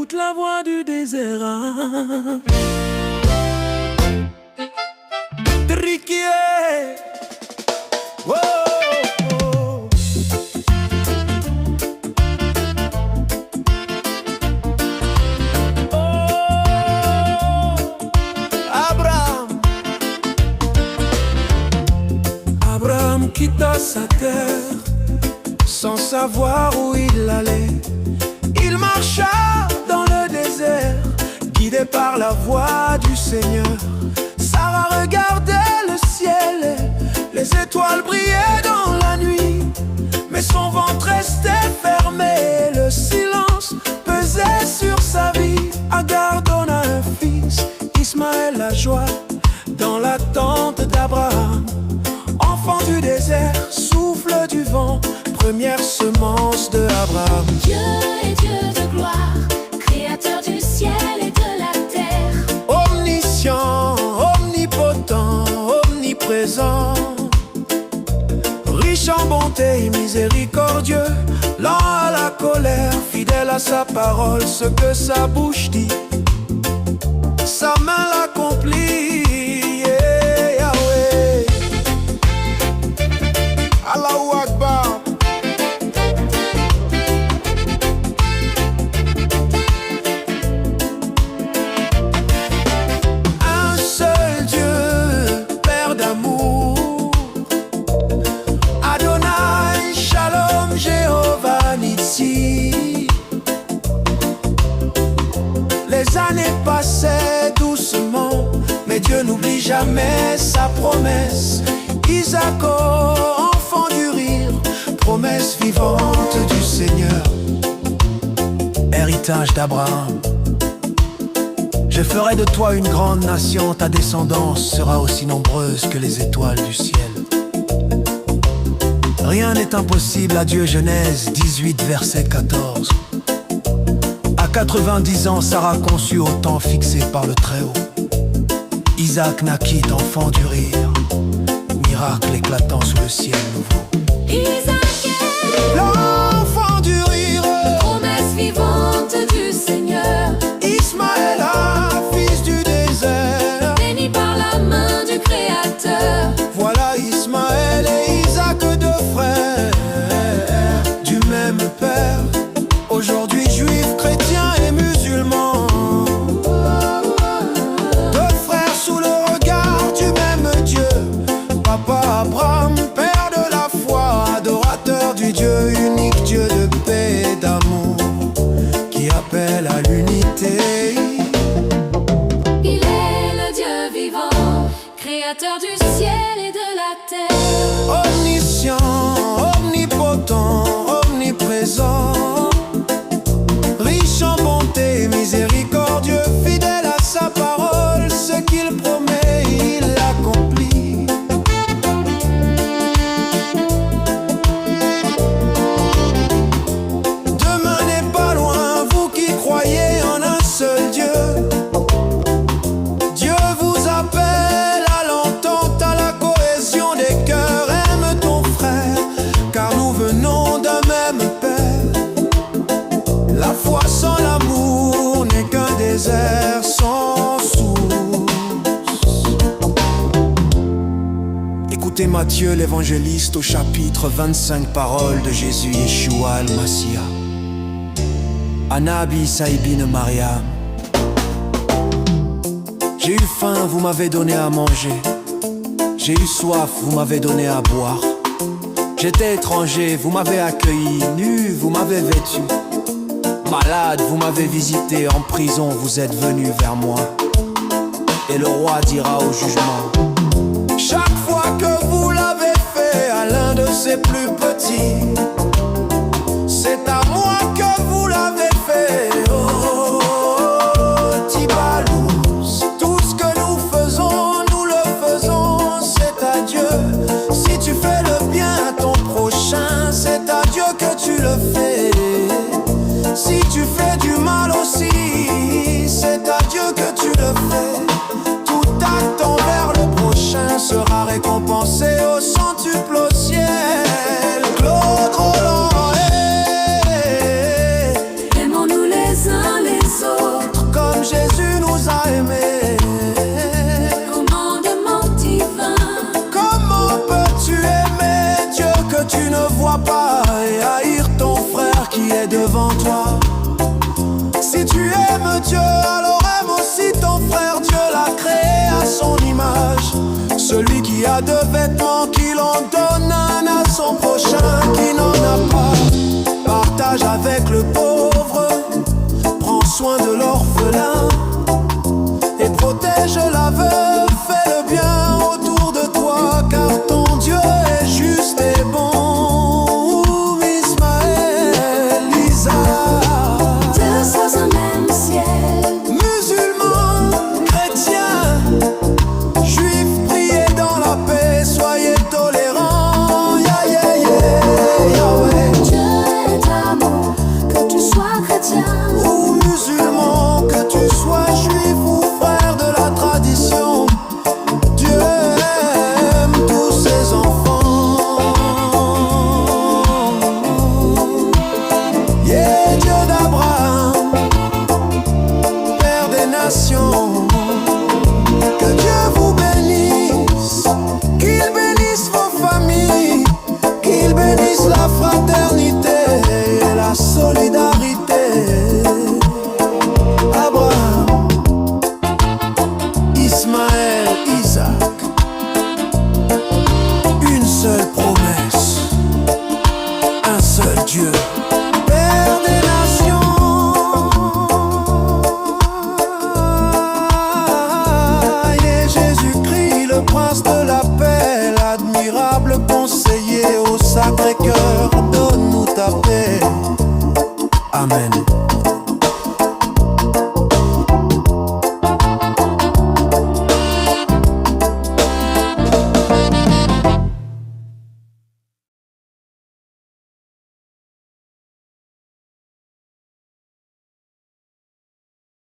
toute la voie du désert. Tricky, oh, oh. Oh, Abraham quitta sa terre sans savoir où il allait. Il marcha dans le désert, guidé par la voix du Seigneur. Sarah regardait le ciel, les étoiles brillaient dans la nuit, mais son ventre restait fermé, le silence pesait sur sa vie. Agar donna un fils, Ismaël la joie, dans l'attente d'Abraham. Enfant du désert, souffle du vent, première semence de Abraham. Dieu est Dieu de gloire, créateur du ciel et de la terre. Omniscient, omnipotent, omniprésent, riche en bonté et miséricordieux, lent à la colère, fidèle à sa parole, ce que sa bouche dit, sa main l'accomplit. Yeah, Yahweh. Allahu Akbar. Un seul Dieu, Père d'amour, Adonai, Shalom, Jéhovah Nissi. Les années passaient doucement, mais Dieu n'oublie jamais sa promesse. Isaac, enfant du rire, promesse vivante du Seigneur. Héritage d'Abraham. Je ferai de toi une grande nation, ta descendance sera aussi nombreuse que les étoiles du ciel. Rien n'est impossible à Dieu, Genèse 18, verset 14. À 90 ans, Sarah conçut au temps fixé par le Très-Haut. Isaac naquit, enfant du rire, miracle éclatant sous le ciel nouveau. Isaac est L'enfant du rire, promesse vivante du Seigneur, Ismaël, fils du désert. béni par la main du Créateur. Voilà Ismaël et Isaac, deux frères du même père, aujourd'hui juifs, chrétiens et musulmans. Deux frères sous le regard du même Dieu, Papa Abraham, père de la foi, adorateur du Dieu unique, Dieu de paix et d'amour, qui appelle à l'unité. Il est le Dieu vivant, créateur du ciel et de la terre. Omniscient, omnipotent, omniprésent, riche en bonté, miséricordieux, fidèle à sa parole, ce qu'il promet, il l'accomplit. Demain n'est pas loin, vous qui croyez en un seul Dieu. Dieu vous appelle à l'entente, à la cohésion des cœurs. Aime ton frère, car nous venons d'un même Père. La foi sans l'amour n'est qu'un désert sans source. Écoutez Matthieu l'évangéliste au chapitre 25, paroles de Jésus Yeshua al-Massia. Anabi Saïbine Mariam. J'ai eu faim, vous m'avez donné à manger. J'ai eu soif, vous m'avez donné à boire. J'étais étranger, vous m'avez accueilli. Nu, vous m'avez vêtu. Malade, vous m'avez visité. En prison, vous êtes venu vers moi. Et le roi dira au jugement: chaque fois que vous l'avez fait à l'un de ses plus petits, c'est à moi que vous l'avez fait. Oh, Tibalous. Tout ce que nous faisons, nous le faisons, c'est à Dieu. Si tu fais le bien à ton prochain, c'est à Dieu que tu le fais. Si tu fais du mal aussi, c'est à Dieu que tu le fais. Tout acte envers le prochain, devant toi. Si tu aimes Dieu, alors aime aussi ton frère. Dieu l'a créé à son image. Celui qui a deux vêtements, qu'il en donne un à son prochain qui n'en a pas. Partage avec le pauvre, prends soin de l'orphelin et protège la veuve. Fais le bien autour de toi, car ton Dieu est juste et bon. Ismaël, Isaac, Deux dans un même ciel. musulmans, chrétiens, juifs, priez dans la paix, soyez tolérants. Yeah, yeah, yeah, Yahweh. Dieu est amour, que tu sois chrétien Ou musulman, que tu sois juif ou frère de la tradition, Dieu aime tous ses enfants. Yeah, Dieu d'Abraham, Père des nations, que Dieu vous bénisse, qu'il bénisse vos familles, qu'il bénisse la fraternité et la solidarité. Abraham, Ismaël, Isaac, une seule promesse, un seul Dieu, Père des nations. Il est Jésus-Christ, le prince de la paix, l'admirable conseiller au Sacré-Cœur. Donne-nous ta paix. Amen.